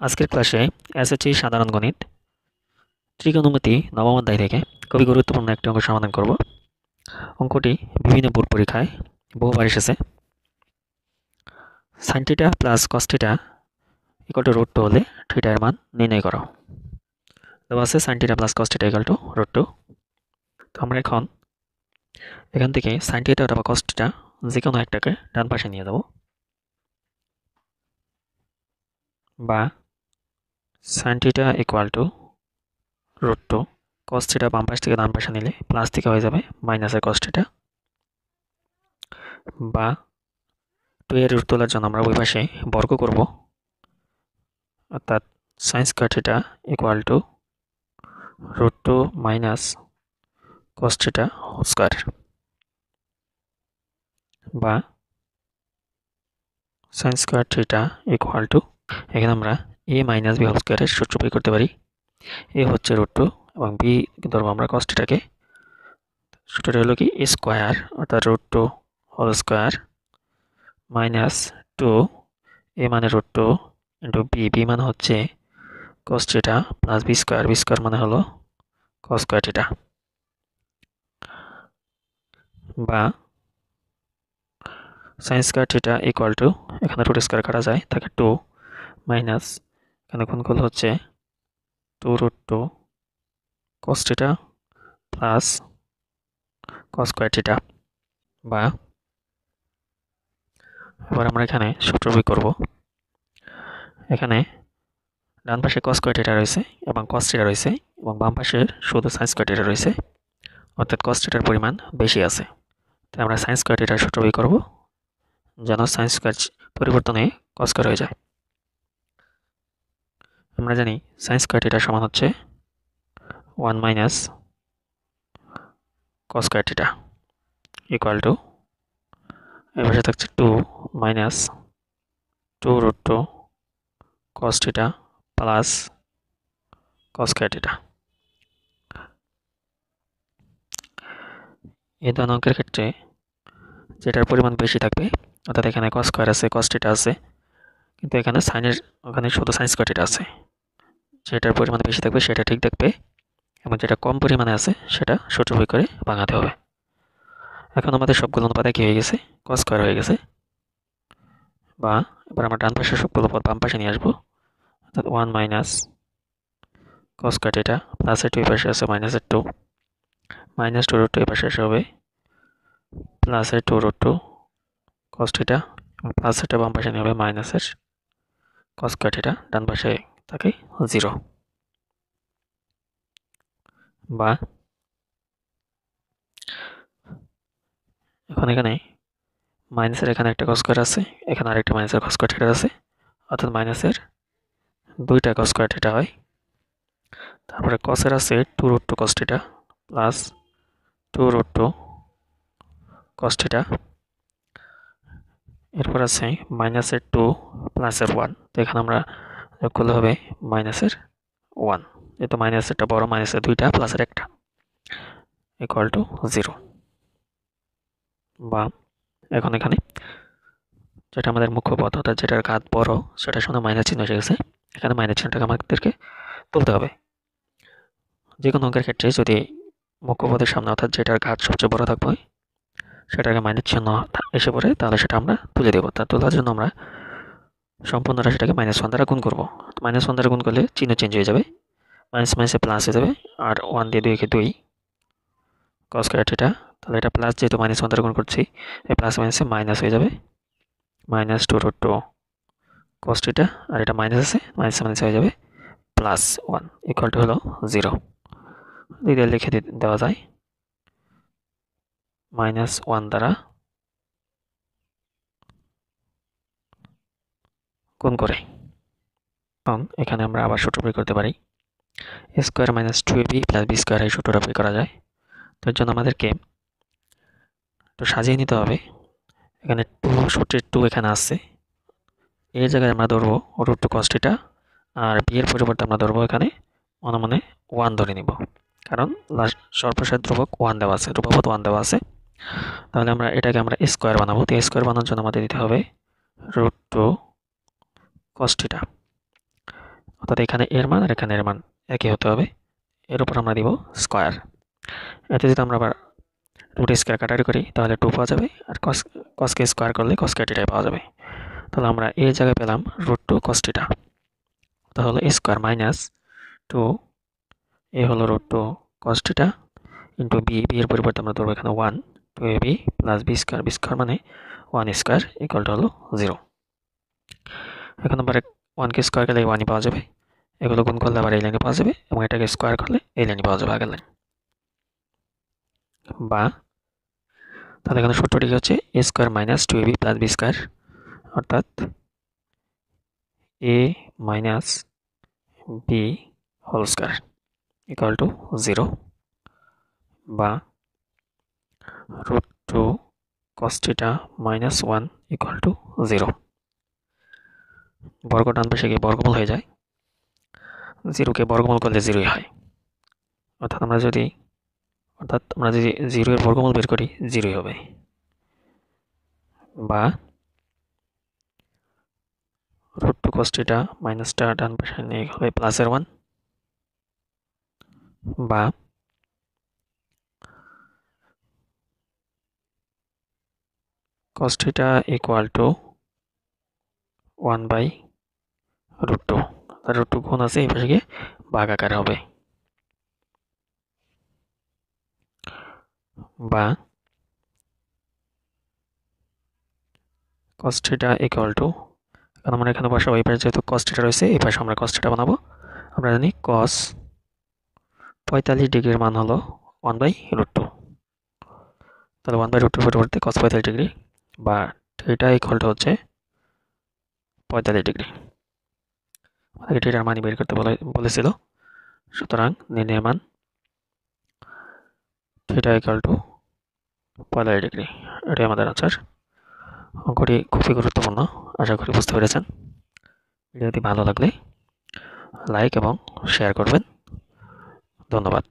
আজকের ক্লাসে এসএসসি সাধারণ গণিত ত্রিকোণমিতি নবম অধ্যায় থেকে খুবই গুরুত্বপূর্ণ একটি অঙ্ক সমাধান করব। অঙ্কটি বিভিন্ন বোর্ড পরীক্ষায় বহুবার এসেছে। Sine theta plus cos theta equal to √2 হলে থিটা এর মান নির্ণয় করো। দেওয়া আছে sine theta plus cos theta equal to √2। তো আমরা এখন এখান থেকে সাইন থিটা অথবা কস থিটা যে কোনো একটাকে ডান পাশে নিয়ে যাব, বা sine theta equal to √2, cos theta বাম পাশ থেকে ডান পাশে নিলে প্লাস থেকে হয়ে যাবে মাইনাসের কস থিটা, বা 2 এর রুট তোলার জন্য আমরা ওই পাশে বর্গ করব, অর্থাৎ sine square theta equal to √2 minus cos theta whole square, বা sine square theta equal to, এখানে আমরা a মাইনাস b হোল স্কয়ারের সূত্র প্রয়োগ করতে পারি। a হচ্ছে √2 এবং b ধরবো আমরা কস থিটাকে। সূত্রটা হলো কি a স্কয়ার অর্থাৎ √2 হোল স্কয়ার মাইনাস 2, a মানে √2 ইন্টু b মানে হচ্ছে cos theta plus b square মানে হলো cos স্কয়ার থিটা, বা sin square theta equal to, এখানে রুট স্কয়ার কাটা যায় থাকে 2 মাইনাস এখানে গুণফল হচ্ছে 2√2 cos theta plus cos square theta, বা এবার আমরা এখানে সূত্র প্রয়োগ করব। এখানে ডান পাশে cos স্কয়ার থিটা রয়েছে এবং cos থিটা রয়েছে এবং বাম পাশে শুধু sin স্কয়ার থিটা রয়েছে, অর্থাৎ cos থিটার পরিমাণ বেশি আছে। তাই আমরা sin স্কয়ার থিটার সূত্র প্রয়োগ করব যেন sin স্কয়ার পরিবর্তন হয়ে cos স্কয়ার হয়ে যায়। আমরা জানি sin স্কয়ার থিটা সমান হচ্ছে 1 minus cos square theta equal two, এর পাশে থাকছে 2 minus 2√2 cos theta plus cos square theta. এই ধরনের অঙ্কের ক্ষেত্রে যেটার পরিমাণ বেশি থাকবে, অর্থাৎ এখানে cos স্কয়ার আছে, cos থিটা আছে, কিন্তু এখানে ওখানে শুধু sin স্কয়ার থিটা আছে, যেটার পরিমাণ বেশি থাকবে সেটা ঠিক থাকবে এবং যেটা কম পরিমাণে আছে সেটা সূত্র প্রয়োগ করে ভাঙাতে হবে। এখন আমাদের সবগুলো অনুপাতে কি হয়ে গেছে, cos স্কয়ার হয়ে গেছে, বা এবার আমরা ডান পাশের সবগুলো পদ বাম পাশে নিয়ে আসবো, অর্থাৎ 1 minus cos square theta plus এর 2 পাশে আছে মাইনাসের 2, মাইনাস 2√2 এই পাশে আসে হবে প্লাস এর 2√2 cos থিটা এবং প্লাস এটা বাম পাশে নিয়ে হবে মাইনাসের cos স্কয়ার থিটা, ডান পাশে থাকে 0, বা এখন এখানে মাইনাসের এখানে একটা cos স্কয়ার আছে, এখানে আরেকটা মাইনাসের cos স্কয়ার থিটা আছে, অর্থাৎ মাইনাসের 2টা cos স্কয়ার থিটা হয়। তারপরে cos এর আছে 2√2 cos theta plus 2√2 cos theta, এরপর আছে মাইনাসের 2 প্লাসের 1, তো এখানে আমরা যোগ করলে হবে মাইনাসের 1, যেহেতু মাইনাসেরটা বড়, মাইনাসের 2টা প্লাসের একটা ইকুয়াল টু 0, বা এখন এখানে যেটা আমাদের মুখ্য পদ অর্থাৎ যেটার ঘাত বড় সেটার সঙ্গে মাইনাস চিহ্ন এসে গেছে, এখানে মাইনাস চিহ্নটাকে আমাদেরকে তুলতে হবে। যে কোনো অঙ্কের ক্ষেত্রে যদি মুখ্য পদের সামনে অর্থাৎ যেটার ঘাত সবচেয়ে বড় থাকবে সেটাকে মাইনাস চিহ্ন এসে পড়ে, তাহলে সেটা আমরা তুলে দেবো। তা তোলার জন্য আমরা সম্পূর্ণ রাশিটাকে -1 দ্বারা গুণ করবো। -1 দ্বারা গুণ করলে চিহ্ন চেঞ্জ হয়ে যাবে, মাইনাস মাইনাসে প্লাস হয়ে যাবে, আর 1 দিয়ে 2 কে 2 cos স্কয়ার থিটা, তাহলে এটা প্লাস, যেহেতু -1 দ্বারা গুণ করছি এই প্লাস মাইনাসে মাইনাস হয়ে যাবে, মাইনাস 2√2 cos থিটা, আর এটা মাইনাস আছে, মাইনাস মাইনাস হয়ে যাবে +1 ইকুয়াল টু হলো 0। এটা লিখে দেওয়া যায় -1 দ্বারা গুণ করে। এখন এখানে আমরা আবার সূত্র প্রয়োগ করতে পারি, a square minus 2ab plus b square, এই সূত্রটা প্রয়োগ করা যায়। তো এর জন্য আমাদেরকে একটু সাজিয়ে নিতে হবে। এখানে 2 সূত্রের 2 এখানে আসছে, এই জায়গায় আমরা ধরবো √2 cos থিটা, আর b এর পরিবর্তে আমরা ধরবো এখানে মনে 1 ধরে নিব, কারণ সর্বশেষ ধ্রুবক 1 দেওয়া আছে, ধ্রুবপদ 1 দেওয়া আছে। তাহলে আমরা এটাকে আমরা স্কয়ার বানাবো। তো স্কয়ার বানানোর জন্য আমাদের দিতে হবে √2 cos থিটা, অর্থাৎ এখানে এর মান আর এখানে এর মান একই হতে হবে। এর উপর আমরা দিব স্কোয়ার। এতে যদি আমরা আবার রুট স্কোয়ার কাটাকাটি করি তাহলে 2 পাওয়া যাবে, আর কসকে স্কোয়ার করলে কসকে টিটাই পাওয়া যাবে। তাহলে আমরা এই জায়গায় পেলাম √2 cos θ। তাহলে a স্কোয়ার মাইনাস 2 এ হলো √2 cos θ ইন্টু বি, এর পরিবর্তে আমরা ধরবো এখানে 1 2ab প্লাস বি স্কোয়ার মানে 1 স্কোয়ার ইকুয়াল টু হলো 0। এখন আবার 1 কে স্কোয়ার করলে 1ই পাওয়া যাবে, এগুলো গুণ করলে আবার এই লাইনে পাওয়া যাবে, এবং এটাকে স্কোয়ার করলে এই লাইনে পাওয়া যাবে, আগের লাইন। বা তাহলে এখানে সূত্রটি হচ্ছে a square minus 2ab plus B square, অর্থাৎ a minus B whole square equal to 0, বা √2 cos θ মাইনাস 1 ইকুয়াল টু 0। বর্গ ডান পাশে গিয়ে বর্গমূল হয়ে যায়, 0কে বর্গমূল করলে 0ই হয়। অর্থাৎ আমরা যদি 0 এর বর্গমূল বের করি 0ই হবে। বা √2 cos θ মাইনাসটা ডান পাশে নিয়ে হবে প্লাসের 1, বা cos θ ইকুয়াল টু 1/√2, √2 গুণ আছে এই পাশে গিয়ে ভাগ আকারে হবে। বা cos θ ইকুয়াল টু, এখন আমরা এখানে বসাবো, এই পাশে যেহেতু cos θ রয়েছে এই পাশে আমরা cos θ বানাবো। আমরা জানি cos 45 ডিগ্রির মান হলো 1/√2, তাহলে 1/√2 পরিবর্তে cos 45 ডিগ্রি, বা θ ইকুয়াল টু হচ্ছে 45 ডিগ্রি। আমাদেরকে থিটার মান বের করতে বলেছিল, সুতরাং নির্ণয়ের মান θ ইকুয়াল টু 45 ডিগ্রি, এটাই আমাদের আনসার। অঙ্কটি খুবই গুরুত্বপূর্ণ, আশা করি বুঝতে পেরেছেন। ভিডিওটি ভালো লাগলে লাইক এবং শেয়ার করবেন। ধন্যবাদ।